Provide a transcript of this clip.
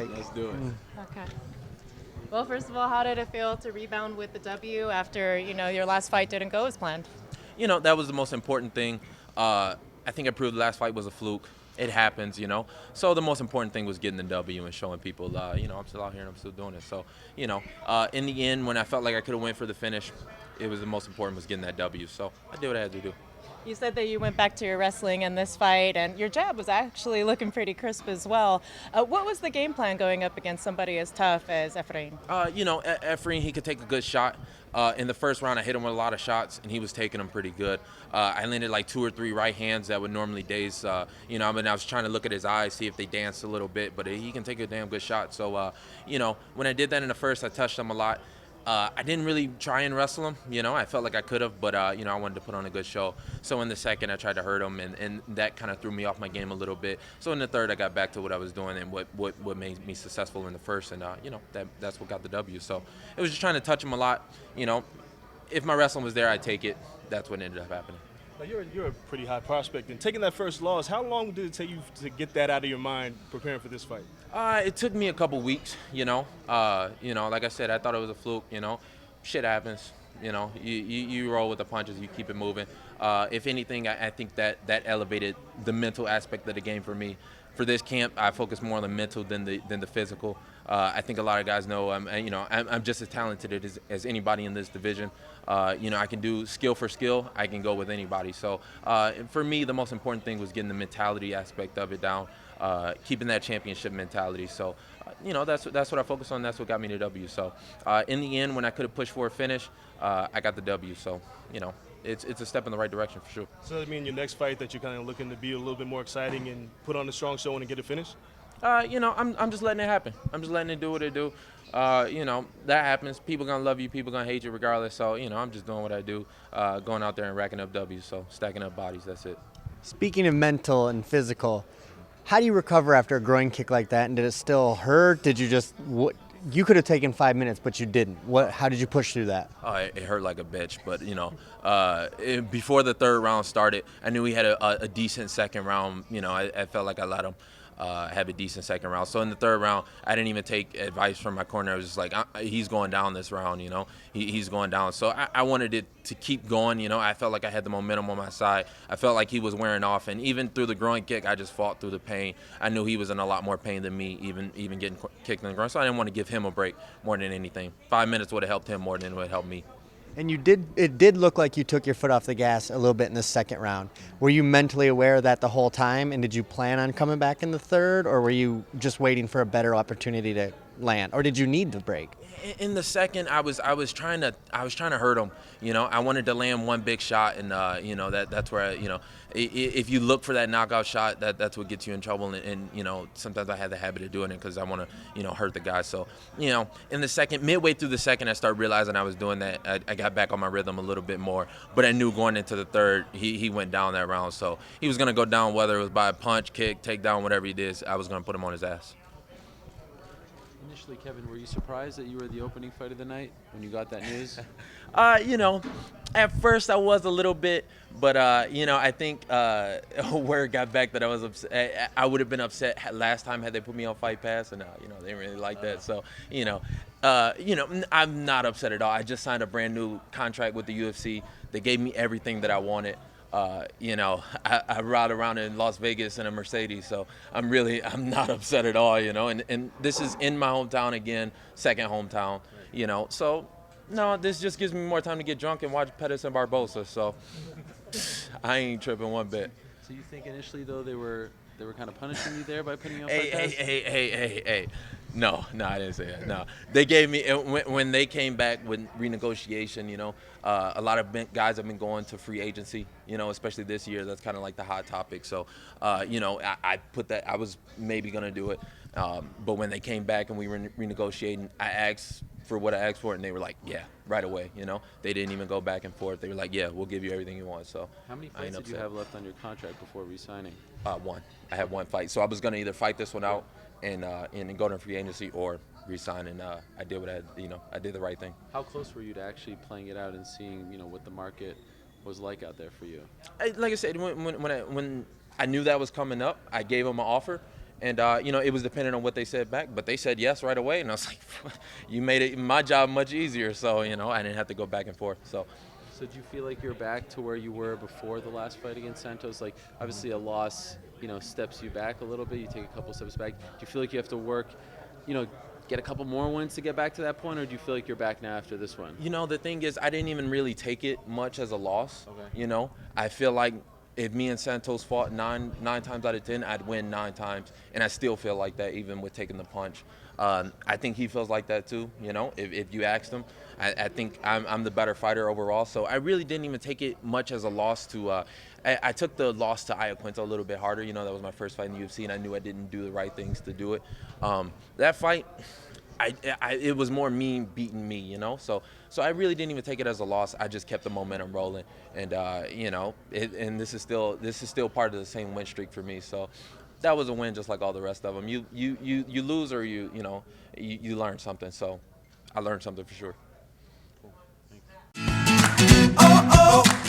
like. Let's do it. Okay. Well, first of all, how did it feel to rebound with the W after, your last fight didn't go as planned? That was the most important thing. I think I proved the last fight was a fluke. It happens, So the most important thing was getting the W and showing people, I'm still out here and I'm still doing it. So, in the end, when I felt like I could have went for the finish, it was the most important was getting that W. So I did what I had to do. You said that you went back to your wrestling in this fight, and your jab was actually looking pretty crisp as well. What was the game plan going up against somebody as tough as Efrain? Efrain, he could take a good shot. In the first round, I hit him with a lot of shots, and he was taking them pretty good. I landed like 2 or 3 right hands that would normally daze. I was trying to look at his eyes, see if they danced a little bit, but he can take a damn good shot. So, when I did that in the first, I touched him a lot. I didn't really try and wrestle him, I felt like I could have, but, I wanted to put on a good show. So in the second, I tried to hurt him, and that kind of threw me off my game a little bit. So in the third, I got back to what I was doing and what made me successful in the first, and, that's what got the W. So it was just trying to touch him a lot. If my wrestling was there, I'd take it. That's what ended up happening. Now you're a pretty high prospect, and taking that first loss, how long did it take you to get that out of your mind preparing for this fight? It took me a couple weeks, like I said, I thought it was a fluke, shit happens, you roll with the punches, you keep it moving. If anything, I think that elevated the mental aspect of the game for me. For this camp, I focus more on the mental than the physical. I think a lot of guys know I'm just as talented as anybody in this division. I can do skill for skill. I can go with anybody. So for me, the most important thing was getting the mentality aspect of it down, keeping that championship mentality. So that's what I focus on. That's what got me the W. So in the end, when I could have pushed for a finish, I got the W. So it's a step in the right direction for sure. So does that mean your next fight that you're kind of looking to be a little bit more exciting and put on a strong showing and get a finish? I'm just letting it happen. I'm just letting it do what it do. That happens. People gonna love you. People gonna hate you regardless. So I'm just doing what I do, going out there and racking up W's. So stacking up bodies. That's it. Speaking of mental and physical, how do you recover after a groin kick like that? And did it still hurt? Did you just you could have taken 5 minutes, but you didn't. How did you push through that? It hurt like a bitch, but before the third round started, I knew he had a decent second round. I felt like I let him have a decent second round. So in the third round, I didn't even take advice from my corner. I was just like, he's going down this round. He's going down. So I wanted it to keep going. I felt like I had the momentum on my side. I felt like he was wearing off, and even through the groin kick, I just fought through the pain. I knew he was in a lot more pain than me, even getting kicked in the groin. So I didn't want to give him a break more than anything. 5 minutes would have helped him more than it would help me. And it did look like you took your foot off the gas a little bit in the second round. Were you mentally aware of that the whole time, and did you plan on coming back in the third, or were you just waiting for a better opportunity to land, or did you need the break? In the second, I was trying to hurt him. I wanted to land one big shot, and that's where if you look for that knockout shot, that's what gets you in trouble. And sometimes I have the habit of doing it because I want to hurt the guy. So in the second, midway through the second, I started realizing I was doing that. I got back on my rhythm a little bit more, but I knew going into the third, he went down that round. So he was gonna go down whether it was by a punch, kick, takedown, whatever he did. I was gonna put him on his ass. Initially, Kevin, were you surprised that you were the opening fight of the night when you got that news? At first I was a little bit, but I think where it got back that I was upset. I would have been upset last time had they put me on Fight Pass, and they didn't really like that. So I'm not upset at all. I just signed a brand new contract with the UFC. They gave me everything that I wanted. I ride around in Las Vegas in a Mercedes, so I'm not upset at all, and this is in my hometown again, second hometown, so no, this just gives me more time to get drunk and watch Pettis and Barbosa, so I ain't tripping one bit. So you think initially, though, they were kind of punishing you there by putting you on Hey, Fight Pass? hey. No, I didn't say that. No, they gave me when they came back with renegotiation. A lot of guys have been going to free agency. Especially this year. That's kind of like the hot topic. So, I put that. I was maybe gonna do it, but when they came back and we were renegotiating, I asked for what I asked for, and they were like, yeah, right away. They didn't even go back and forth. They were like, yeah, we'll give you everything you want. So, how many fights did you have left on your contract before re-signing? One. I had one fight, so I was gonna either fight this one out and go to free agency or resign, and I did what I did the right thing. How close were you to actually playing it out and seeing what the market was like out there for you? Like I said, when I knew that was coming up, I gave him an offer, And it was dependent on what they said back, but they said yes right away, and I was like, you made it my job much easier. So I didn't have to go back and forth. So So do you feel like you're back to where you were before the last fight against Santos? Like, obviously a loss, steps you back a little bit. You take a couple steps back. Do you feel like you have to work, get a couple more wins to get back to that point, or do you feel like you're back now after this one? the thing is, I didn't even really take it much as a loss. Okay. I feel like if me and Santos fought nine times out of 10, I'd win 9 times, and I still feel like that even with taking the punch. I think he feels like that too. If you asked him, I think I'm the better fighter overall. So I really didn't even take it much as a loss to. I took the loss to Iaquinta a little bit harder. That was my first fight in the UFC, and I knew I didn't do the right things to do it. That fight, it was more me beating me. So I really didn't even take it as a loss. I just kept the momentum rolling, and and this is still part of the same win streak for me. So that was a win, just like all the rest of them. You lose or you learn something. So I learned something for sure. Cool. Thanks. Oh, oh.